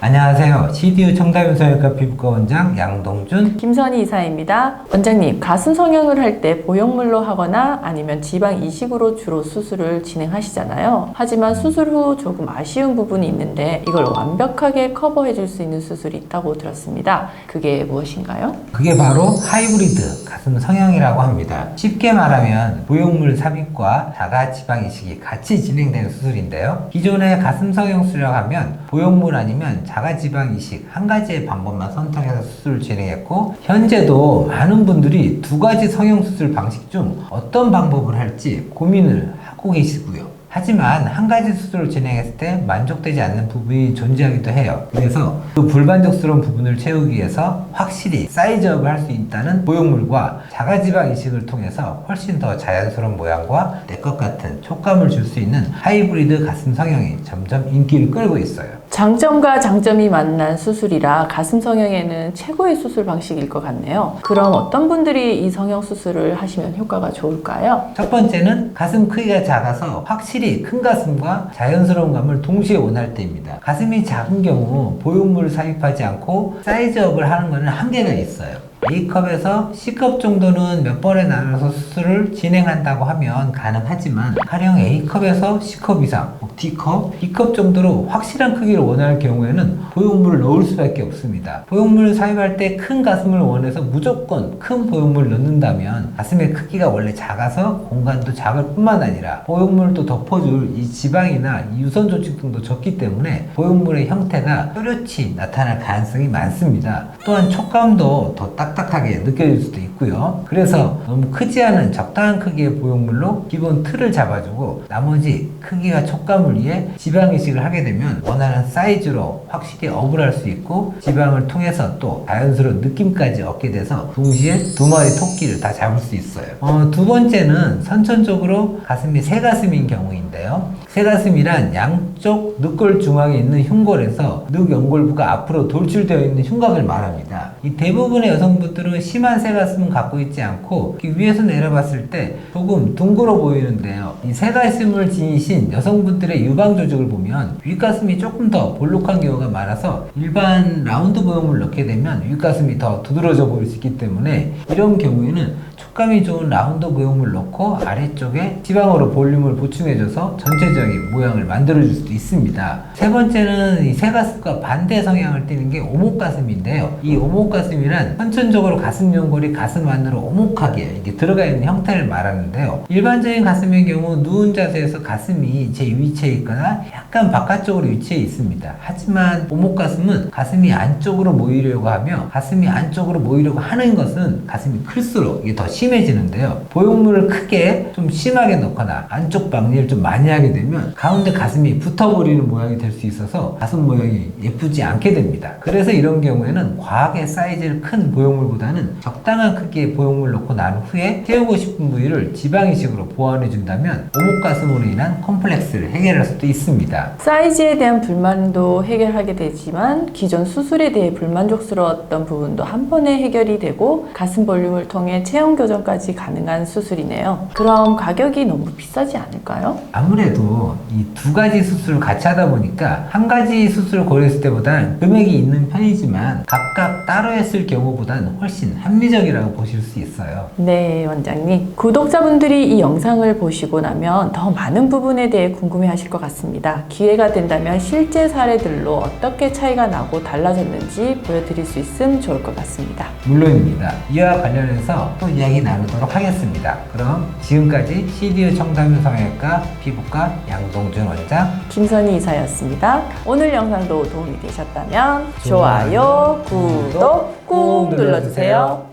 안녕하세요. CDU 청담윤성형외과 피부과 원장 양동준 김선희 이사입니다. 원장님, 가슴 성형을 할 때 보형물로 하거나 아니면 지방 이식으로 주로 수술을 진행하시잖아요. 하지만 수술 후 조금 아쉬운 부분이 있는데 이걸 완벽하게 커버해 줄 수 있는 수술이 있다고 들었습니다. 그게 무엇인가요? 그게 바로 하이브리드 가슴 성형이라고 합니다. 쉽게 말하면 보형물 삽입과 자가 지방 이식이 같이 진행되는 수술인데요. 기존의 가슴 성형 수술이라고 하면 보형물 아니면 자가 지방 이식 한 가지의 방법만 선택해서 수술을 진행했고, 현재도 많은 분들이 두 가지 성형 수술 방식 중 어떤 방법을 할지 고민을 하고 계시고요. 하지만 한 가지 수술을 진행했을 때 만족되지 않는 부분이 존재하기도 해요. 그래서 그 불만족스러운 부분을 채우기 위해서 확실히 사이즈업을 할 수 있다는 보형물과 자가지방 이식을 통해서 훨씬 더 자연스러운 모양과 내 것 같은 촉감을 줄 수 있는 하이브리드 가슴 성형이 점점 인기를 끌고 있어요. 장점과 장점이 만난 수술이라 가슴 성형에는 최고의 수술 방식일 것 같네요. 그럼 어떤 분들이 이 성형 수술을 하시면 효과가 좋을까요? 첫 번째는 가슴 크기가 작아서 확실히 큰 가슴과 자연스러운 감을 동시에 원할 때입니다. 가슴이 작은 경우 보형물을 삽입하지 않고 사이즈업을 하는 것은 한계가 있어요. A컵에서 C컵 정도는 몇 번에 나눠서 수술을 진행한다고 하면 가능하지만, 가령 A컵에서 C컵 이상, D컵, B컵 정도로 확실한 크기를 원할 경우에는 보형물을 넣을 수밖에 없습니다. 보형물을 삽입할 때 큰 가슴을 원해서 무조건 큰 보형물을 넣는다면 가슴의 크기가 원래 작아서 공간도 작을 뿐만 아니라 보형물도 덮어줄 이 지방이나 이 유선 조직 등도 적기 때문에 보형물의 형태가 또렷이 나타날 가능성이 많습니다. 또한 촉감도 더 딱딱하게 느껴질 수도 있고요. 그래서 너무 크지 않은 적당한 크기의 보형물로 기본 틀을 잡아주고, 나머지 크기와 촉감을 위해 지방 이식을 하게 되면 원하는 사이즈로 확실히 업을 할 수 있고, 지방을 통해서 또 자연스러운 느낌까지 얻게 돼서 동시에 두 마리 토끼를 다 잡을 수 있어요. 두 번째는 선천적으로 가슴이 새가슴인 경우인데요. 새가슴이란 양쪽 늑골 중앙에 있는 흉골에서 늑연골부가 앞으로 돌출되어 있는 흉곽을 말합니다. 이 대부분의 여성분들은 심한 새가슴은 갖고 있지 않고 위에서 내려봤을 때 조금 둥그러 보이는데요. 이 새가슴을 지니신 여성분들의 유방 조직을 보면 윗가슴이 조금 더 볼록한 경우가 많아서 일반 라운드 보형물을 넣게 되면 윗가슴이 더 두드러져 보일 수 있기 때문에, 이런 경우에는 촉감이 좋은 라운드 보형물을 넣고 아래쪽에 지방으로 볼륨을 보충해줘서 전체적인 모양을 만들어줄 수도 있습니다. 세 번째는 이 새가슴과 반대 성향을 띠는 게 오목가슴인데요. 이 오목가슴이란 선천적으로 가슴 연골이 가슴 안으로 오목하게 이게 들어가 있는 형태를 말하는데요. 일반적인 가슴의 경우 누운 자세에서 가슴이 제 위치에 있거나 약간 바깥쪽으로 위치해 있습니다. 하지만 오목가슴은 가슴이 안쪽으로 모이려고 하며, 가슴이 안쪽으로 모이려고 하는 것은 가슴이 클수록 이게 더 심해지는데요. 보형물을 크게 좀 심하게 넣거나 안쪽 박리를 좀 많이 하게 되면 가운데 가슴이 붙어버리는 모양이 될 수 있어서 가슴 모양이 예쁘지 않게 됩니다. 그래서 이런 경우에는 과하게 사이즈를 큰 보형물보다는 적당한 크기의 보형물을 넣고 난 후에 채우고 싶은 부위를 지방 이식으로 보완해 준다면 오목가슴으로 인한 컴플렉스를 해결할 수도 있습니다. 사이즈에 대한 불만도 해결하게 되지만 기존 수술에 대해 불만족스러웠던 부분도 한 번에 해결이 되고 가슴 볼륨을 통해 체형 교정까지 가능한 수술이네요. 그럼 가격이 너무 비싸지 않을까요? 아무래도 이 두 가지 수술을 같이 하다 보니까 한 가지 수술을 고려했을 때보다는 금액이 있는 편이지만 각각 따로 했을 경우보다는 훨씬 합리적이라고 보실 수 있어요. 네, 원장님. 구독자분들이 이 영상을 보시고 나면 더 많은 부분에 대해 궁금해 하실 것 같습니다. 기회가 된다면 실제 사례들로 어떻게 차이가 나고 달라졌는지 보여드릴 수 있으면 좋을 것 같습니다. 물론입니다. 이와 관련해서 또 이야기 나누도록 하겠습니다. 그럼 지금까지 CDU 청담윤성형외과 피부과 양동준 원장, 김선희 이사였습니다. 오늘 영상도 도움이 되셨다면 좋아요, 구독 꾹 눌러주세요.